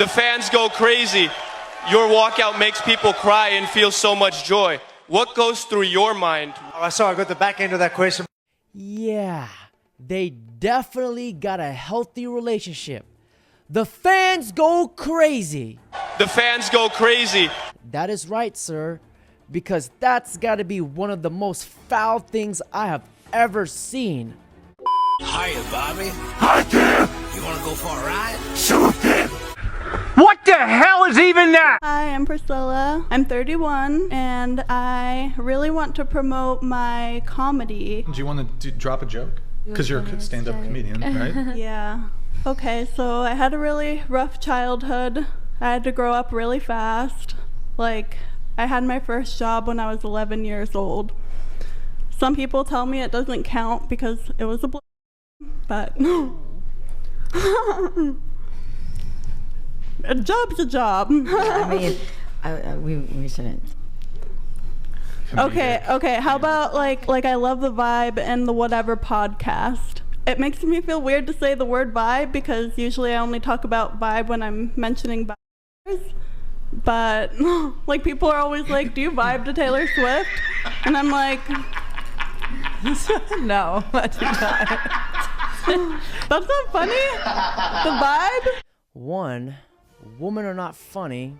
The fans go crazy. Your walkout makes people cry and feel so much joy. What goes through your mind? Oh, sorry, I got the back end of that question. Yeah, they definitely got a healthy relationship. The fans go crazy. The fans go crazy. That is right, sir, because that's got to be one of the most foul things I have ever seen. Hiya, Bobby. Hi, Tim. You wanna go for a ride? Sure thing. What the hell is even that? Hi, I'm Priscilla. I'm 31 and I really want to promote my comedy. Do you want to drop a joke? Because you're a stand-up comedian, right? Yeah. Okay, so I had a really rough childhood. I had to grow up really fast. Like, I had my first job when I was 11 years old. Some people tell me it doesn't count because it was a but a job's a job. I mean, we shouldn't. Okay. How about like I love the vibe and the whatever podcast. It makes me feel weird to say the word vibe because usually I only talk about vibe when I'm mentioning vibes. But like people are always like, "Do you vibe to Taylor Swift?" And I'm like, No, I do not. that's not funny. The vibe. 1, women are not funny.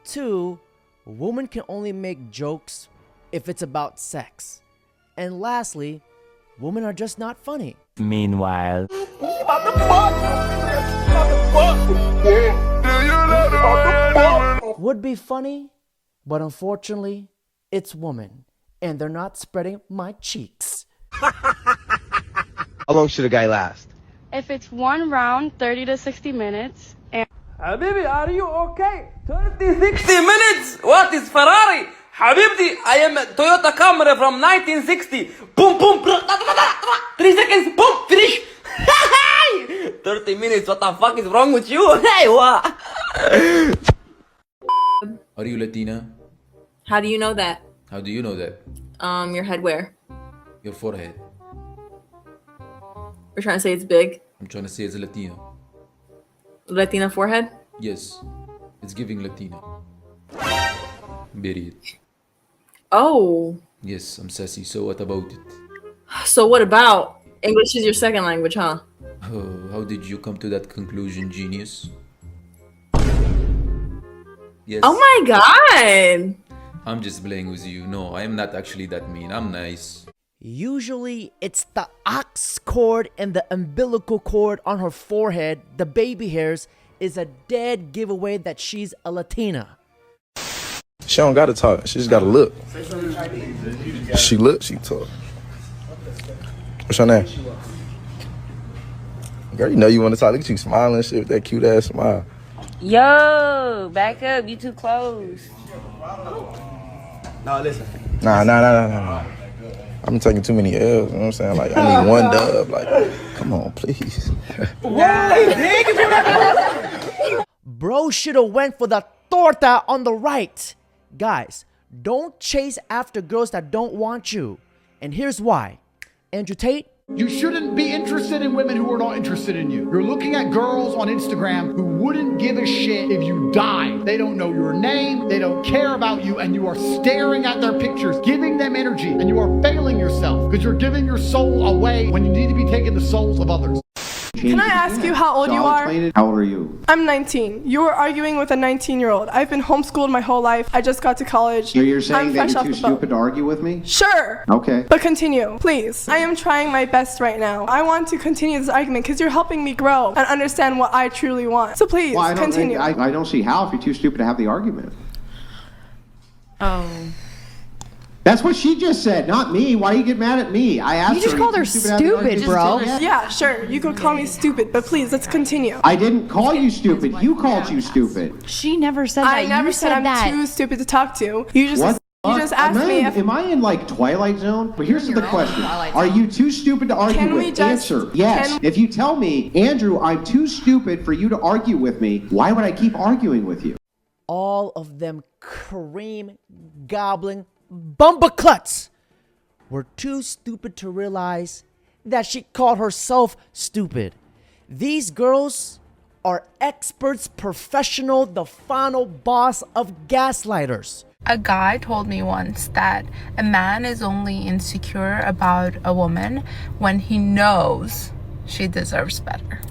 2, women can only make jokes if it's about sex. And lastly, women are just not funny. Meanwhile. Would be funny, but unfortunately, it's women. And they're not spreading my cheeks. How long should a guy last? If it's one round, 30 to 60 minutes. And Habibi, are you okay? 30, 60 minutes? What is Ferrari? Habibti, I am a Toyota Camry from 1960. Boom, boom, 3 seconds, boom, finish. 30 minutes, what the fuck is wrong with you? Hey, what? Are you Latina? How do you know that? How do you know that? Your head where? Your forehead. We're trying to say it's big. I'm trying to say it's Latino. Latina forehead? Yes, it's giving Latino. Period. Oh. Yes, I'm sassy. So what about it? So what about? English is your second language, huh? Oh, how did you come to that conclusion, genius? Yes. Oh my god! I'm just playing with you. No, I am not actually that mean. I'm nice. Usually, it's the ox cord and the umbilical cord on her forehead, the baby hairs, is a dead giveaway that she's a Latina. She don't gotta talk. She just gotta look. She look, she talk. What's your name? Girl, you know you want to talk. Look at you smiling and shit with that cute ass smile. yo, back up. You too close. No, listen. Nah. I'm taking too many L's, you know what I'm saying? Like, I need one dub. Like, come on, please. Bro shoulda went for the torta on the right. Guys, don't chase after girls that don't want you. And here's why. Andrew Tate? You shouldn't be interested in women who are not interested in you. You're looking at girls on Instagram who wouldn't give a shit if you died. They don't know your name, they don't care about you, and you are staring at their pictures, giving them energy, and you are failing yourself because you're giving your soul away when you need to be taking the souls of others. Can I ask you how old you are? How old are you? I'm 19. You were arguing with a 19-year-old. I've been homeschooled my whole life. I just got to college. So you're saying I'm that fresh you're off too the boat. stupid to argue with me? Sure. Okay. But continue, please. I am trying my best right now. I want to continue this argument because you're helping me grow and understand what I truly want. So please, Well, continue. I don't see how if you're too stupid to have the argument. Oh. That's what she just said, not me. Why do you get mad at me? I asked You just her, called "Are her you too stupid to have the stupid, argument?" bro. Yeah, sure. You could call me stupid, but please, let's continue. I didn't call you stupid. You called you stupid. She never said that. I never you said I'm that. too stupid to talk to. You just What? you just asked me if Am I in like Twilight Zone? But here's the question: are you too stupid to argue Can we with? just- Answer yes. can- If you tell me, Andrew, I'm too stupid for you to argue with me, why would I keep arguing with you? All of them cream gobbling bumbaclutts were too stupid to realize that she called herself stupid. These girls are experts, professional, the final boss of gaslighters. A guy told me once that a man is only insecure about a woman when he knows she deserves better.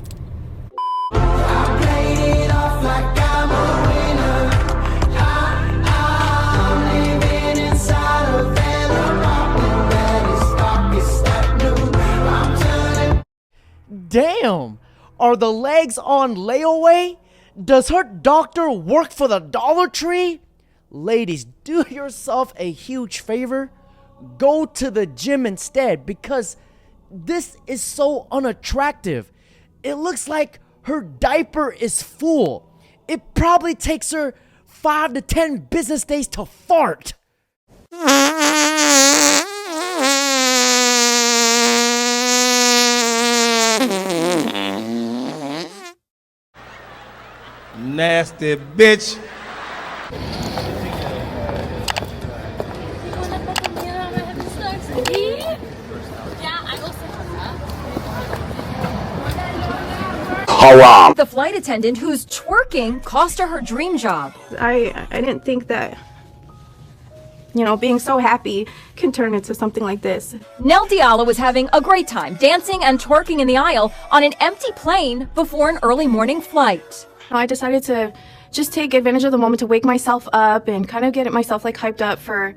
Damn! Are the legs on layaway? Does her doctor work for the Dollar Tree? Ladies, do yourself a huge favor. Go to the gym instead, because this is so unattractive. It looks like her diaper is full. It probably takes her 5 to 10 business days to fart. Nasty bitch. Haram. The flight attendant who's twerking cost her dream job. I didn't think that, being so happy can turn into something like this. Nell Diallo was having a great time dancing and twerking in the aisle on an empty plane before an early morning flight. I decided to just take advantage of the moment to wake myself up and kind of get myself hyped up for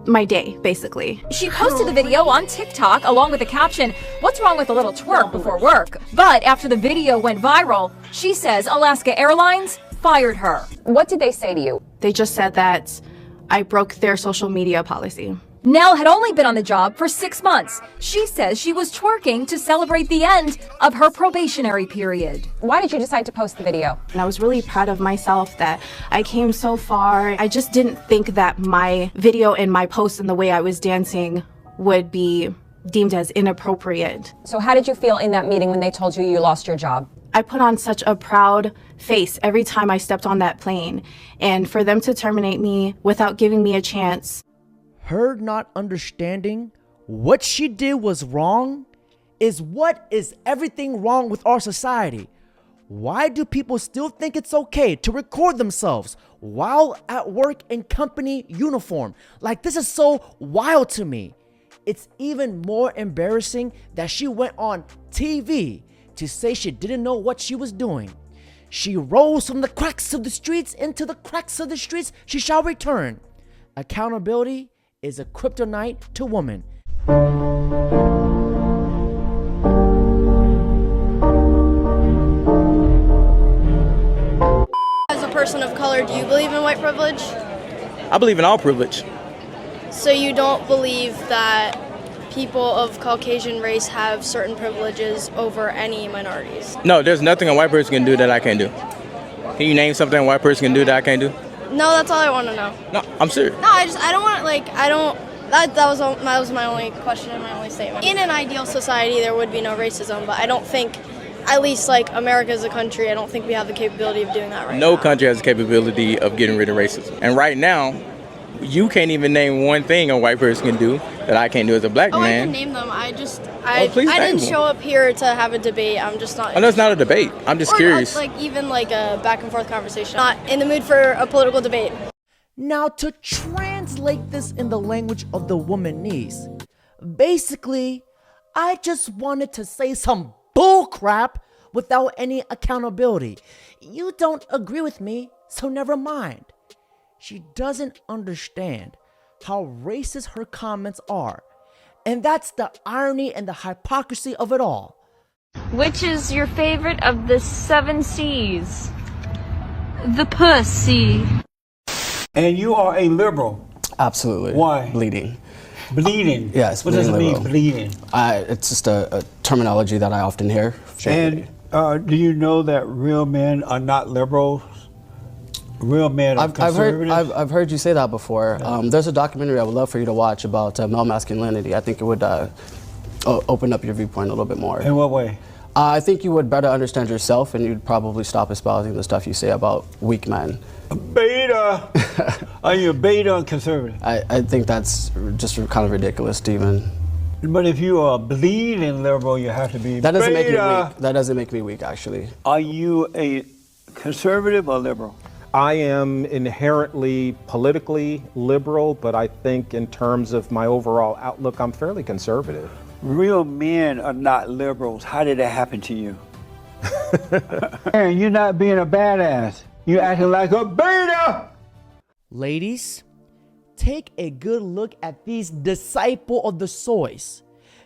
my day, basically. She posted the video on TikTok along with the caption, "What's wrong with a little twerk before work?" But after the video went viral, she says Alaska Airlines fired her. What did they say to you? They just said that I broke their social media policy. Nell had only been on the job for 6 months. She says she was twerking to celebrate the end of her probationary period. Why did you decide to post the video? And I was really proud of myself that I came so far. I just didn't think that my video and my post and the way I was dancing would be deemed as inappropriate. So how did you feel in that meeting when they told you you lost your job? I put on such a proud face every time I stepped on that plane. And for them to terminate me without giving me a chance. Her not understanding what she did was wrong is what is everything wrong with our society. Why do people still think it's okay to record themselves while at work in company uniform? Like, this is so wild to me. It's even more embarrassing that she went on TV to say she didn't know what she was doing. She rose from the cracks of the streets, into the cracks of the streets she shall return. Accountability is a kryptonite to women. As a person of color, do you believe in white privilege? I believe in all privilege. So you don't believe that people of Caucasian race have certain privileges over any minorities? No, there's nothing a white person can do that I can't do. Can you name something a white person can do that I can't do? No, that's all I want to know. No, I'm serious. No, I don't want, that was my only question and my only statement. In an ideal society, there would be no racism, but I don't think, at least America as a country, I don't think we have the capability of doing that right now. No country has the capability of getting rid of racism. And right now, you can't even name one thing a white person can do that I can't do as a black man. I can name them. I please I didn't name show up here to have a debate. I'm just not. Oh, no, it's not a debate. I'm just curious. Even a back and forth conversation. Not in the mood for a political debate. Now, to translate this in the language of the womanese, basically, I just wanted to say some bullcrap without any accountability. You don't agree with me, so never mind. She doesn't understand how racist her comments are. And that's the irony and the hypocrisy of it all. Which is your favorite of the 7 C's? The pussy. And you are a liberal. Absolutely. Why? Bleeding. Bleeding? Yes. What does it mean, bleeding? It's just a terminology that I often hear. And do you know that real men are not liberals? Real men are conservatives? I've heard you say that before. There's a documentary I would love for you to watch about male masculinity. I think it would open up your viewpoint a little bit more. In what way? I think you would better understand yourself, and you'd probably stop espousing the stuff you say about weak men. Beta! Are you a beta or conservative? I think that's just kind of ridiculous to even But if you are bleeding liberal, you have to be. That doesn't make me weak. That doesn't make me weak, actually. Are you a conservative or liberal? I am inherently politically liberal, but I think in terms of my overall outlook, I'm fairly conservative. Real men are not liberals. How did that happen to you? Aaron, you're not being a badass. You're acting like a beta. Ladies, take a good look at these disciple of the soys,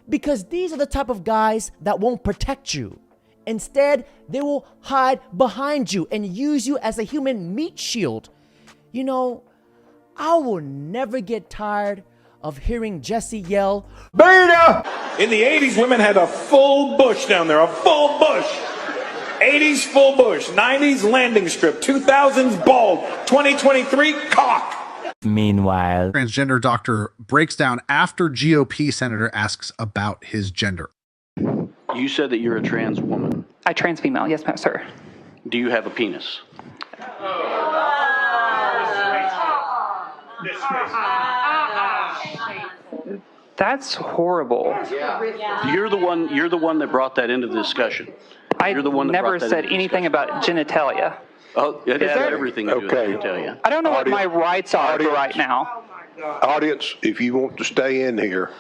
because these are the type of guys that won't protect you. Instead, they will hide behind you and use you as a human meat shield. You know, I will never get tired of hearing Jesse yell, Beta! In the 80s, women had a full bush down there, a full bush. 80s, full bush. 90s, landing strip. 2000s, bald. 2023, cock. Meanwhile, transgender doctor breaks down after GOP senator asks about his gender. You said that you're a trans woman. A trans female, yes, sir. Do you have a penis? That's horrible. You're the one that brought that into the discussion. You're the one that never said anything about genitalia. Oh, it has everything to do with genitalia. I don't know what my rights are for right now. Audience, if you want to stay in here.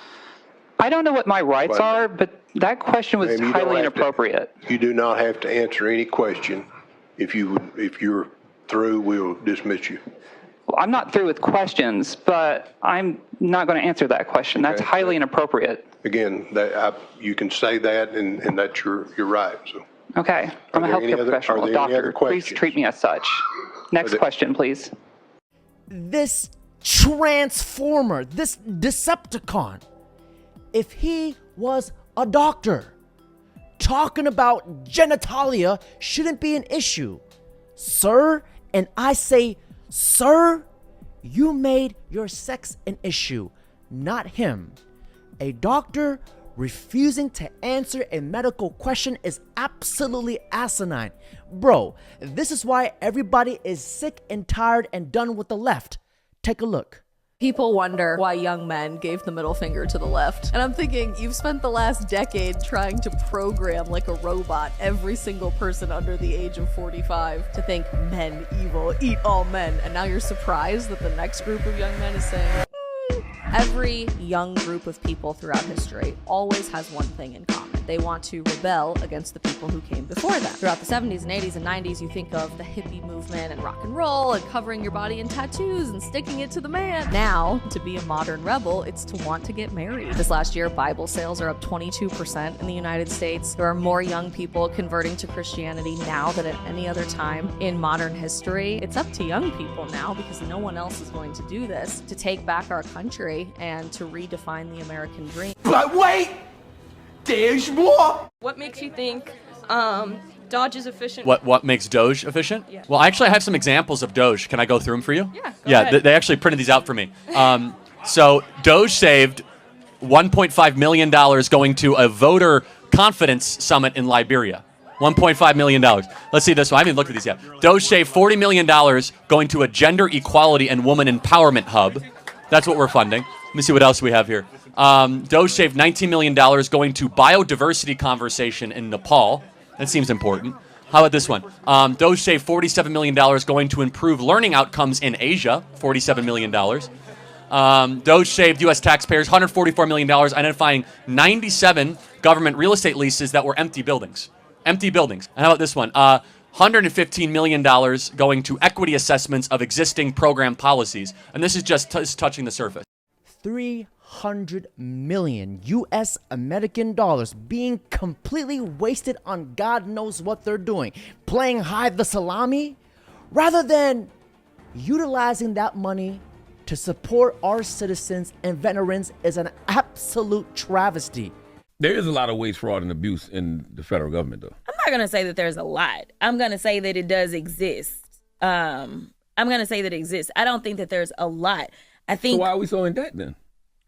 I don't know what my rights are, but that question was highly inappropriate. You do not have to answer any question. If you're through, we'll dismiss you. Well, I'm not through with questions, but I'm not going to answer that question. That's highly inappropriate. Again, you can say that, and that's your right. So. Okay, I'm a healthcare professional, a doctor. Please treat me as such. Next question, please. This transformer, this Decepticon, if he was a doctor, talking about genitalia shouldn't be an issue. Sir, and I say, sir, you made your sex an issue, not him. A doctor refusing to answer a medical question is absolutely asinine. Bro, this is why everybody is sick and tired and done with the left. Take a look. People wonder why young men gave the middle finger to the left. And I'm thinking, you've spent the last decade trying to program like a robot every single person under the age of 45 to think men evil, eat all men. And now you're surprised that the next group of young men is saying, Every young group of people throughout history always has one thing in common. They want to rebel against the people who came before them. Throughout the 70s and 80s and 90s, you think of the hippie movement and rock and roll and covering your body in tattoos and sticking it to the man. Now, to be a modern rebel, it's to want to get married. This last year, Bible sales are up 22% in the United States. There are more young people converting to Christianity now than at any other time in modern history. It's up to young people now, because no one else is going to do this, to take back our country and to redefine the American dream. But wait! There's more! What makes you think Doge is efficient? What makes Doge efficient? Yeah. Well, actually, I have some examples of Doge. Can I go through them for you? Yeah, go ahead. They actually printed these out for me. So Doge saved $1.5 million going to a voter confidence summit in Liberia. $1.5 million. Let's see this one. I haven't even looked at these yet. Doge saved $40 million going to a gender equality and woman empowerment hub. That's what we're funding. Let me see what else we have here. Doge saved $19 million going to biodiversity conversation in Nepal. That seems important. How about this one? Doge saved $47 million going to improve learning outcomes in Asia. $47 million. Doge saved U.S. taxpayers $144 million identifying 97 government real estate leases that were empty buildings. Empty buildings. And how about this one? $115 million going to equity assessments of existing program policies. And this is just touching the surface. 300 million US American dollars being completely wasted on God knows what they're doing. Playing hide the salami rather than utilizing that money to support our citizens and veterans is an absolute travesty. There is a lot of waste, fraud, and abuse in the federal government, though. I'm not going to say that there's a lot. I'm going to say that it does exist. I don't think that there's a lot. I think. So why are we so in debt then?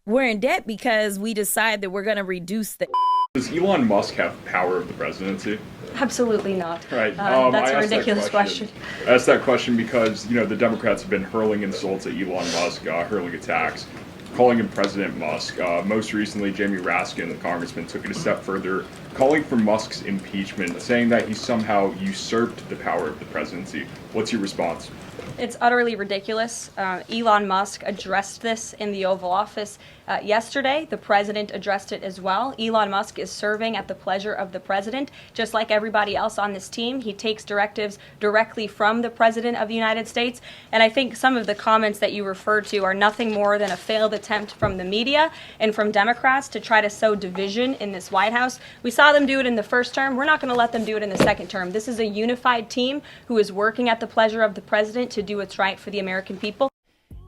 We're in debt because we decide that we're going to reduce the. Does Elon Musk have power of the presidency? Absolutely not. Right. That's a ridiculous question. I asked that question because, the Democrats have been hurling insults at Elon Musk, hurling attacks. calling him President Musk. Most recently, Jamie Raskin, the congressman, took it a step further, calling for Musk's impeachment, saying that he somehow usurped the power of the presidency. What's your response? It's utterly ridiculous. Elon Musk addressed this in the Oval Office yesterday. The president addressed it as well. Elon Musk is serving at the pleasure of the president, just like everybody else on this team. He takes directives directly from the president of the United States. And I think some of the comments that you referred to are nothing more than a failed attempt from the media and from Democrats to try to sow division in this White House. We saw them do it in the first term. We're not going to let them do it in the second term. This is a unified team who is working at the pleasure of the president to do what's right for the American people.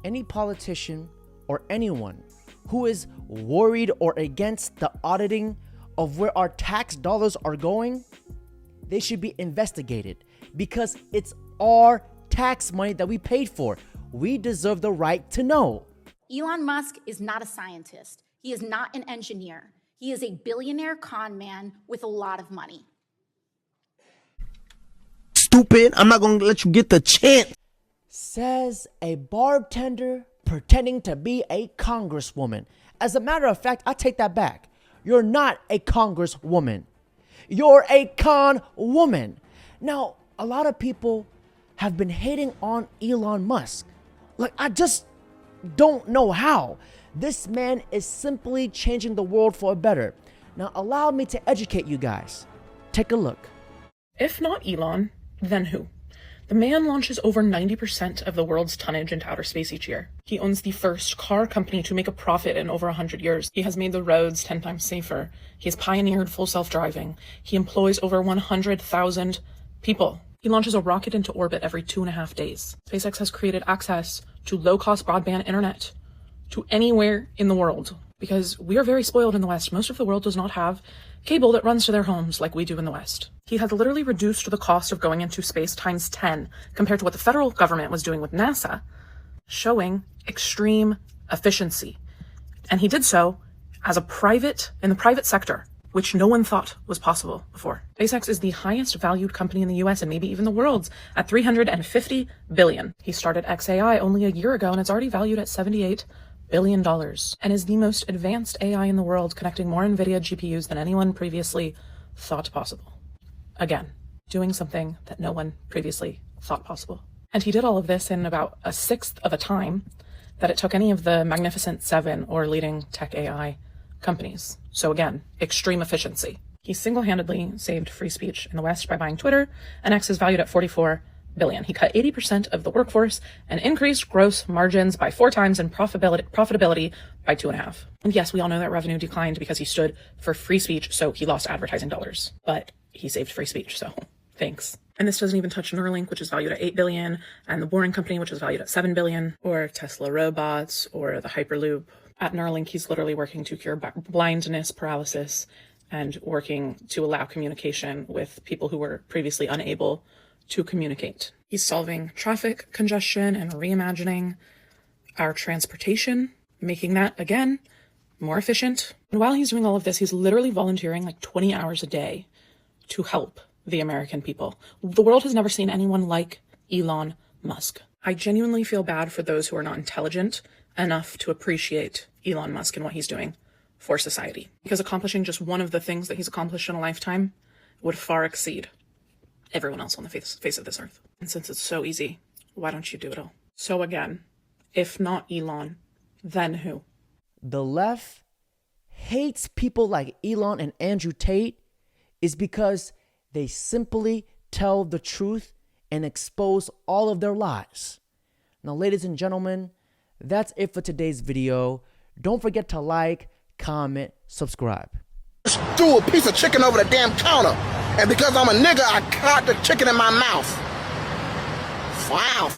Any politician or anyone who is worried or against the auditing of where our tax dollars are going, they should be investigated because it's our tax money that we paid for. We deserve the right to know. Elon Musk is not a scientist. He is not an engineer. He is a billionaire con man with a lot of money. Stupid, I'm not gonna let you get the chance. Says a bartender pretending to be a congresswoman. As a matter of fact, I take that back. You're not a congresswoman. You're a con woman. Now, a lot of people have been hating on Elon Musk. Like, I just don't know how. This man is simply changing the world for a better. Now, allow me to educate you guys. Take a look. If not Elon, then who? The man launches over 90% of the world's tonnage into outer space each year. He owns the first car company to make a profit in over 100 years. He has made the roads 10 times safer. He has pioneered full self-driving. He employs over 100,000 people. He launches a rocket into orbit every 2.5 days. SpaceX has created access to low-cost broadband internet to anywhere in the world because we are very spoiled in the West. Most of the world does not have cable that runs to their homes like we do in the West. He has literally reduced the cost of going into space times 10 compared to what the federal government was doing with NASA, showing extreme efficiency. And he did so as in the private sector, which no one thought was possible before. SpaceX is the highest valued company in the US and maybe even the world's at $350 billion. He started XAI only a year ago and it's already valued at $78 billion and is the most advanced AI in the world, connecting more NVIDIA GPUs than anyone previously thought possible. Again, doing something that no one previously thought possible. And he did all of this in about 1/6 of a time that it took any of the Magnificent Seven or leading tech AI companies. So again, extreme efficiency. He single-handedly saved free speech in the West by buying Twitter, and X is valued at $44 billion. He cut 80% of the workforce and increased gross margins by 4 times and profitability by 2.5. And yes, we all know that revenue declined because he stood for free speech, so he lost advertising dollars. But he saved free speech, so thanks. And this doesn't even touch Neuralink, which is valued at $8 billion, and the Boring Company, which is valued at $7 billion, or Tesla robots, or the Hyperloop. At Neuralink, he's literally working to cure blindness, paralysis, and working to allow communication with people who were previously unable to communicate. He's solving traffic congestion and reimagining our transportation, making that, again, more efficient. And while he's doing all of this, he's literally volunteering like 20 hours a day to help the American people. The world has never seen anyone like Elon Musk. I genuinely feel bad for those who are not intelligent enough to appreciate Elon Musk and what he's doing for society. Because accomplishing just one of the things that he's accomplished in a lifetime would far exceed everyone else on the face of this earth. And since it's so easy, why don't you do it all? So again, if not Elon, then who? The left hates people like Elon and Andrew Tate is because they simply tell the truth and expose all of their lies. Now, ladies and gentlemen, that's it for today's video. Don't forget to like, comment, subscribe. Threw a piece of chicken over the damn counter. And because I'm a nigga, I caught the chicken in my mouth. Wow.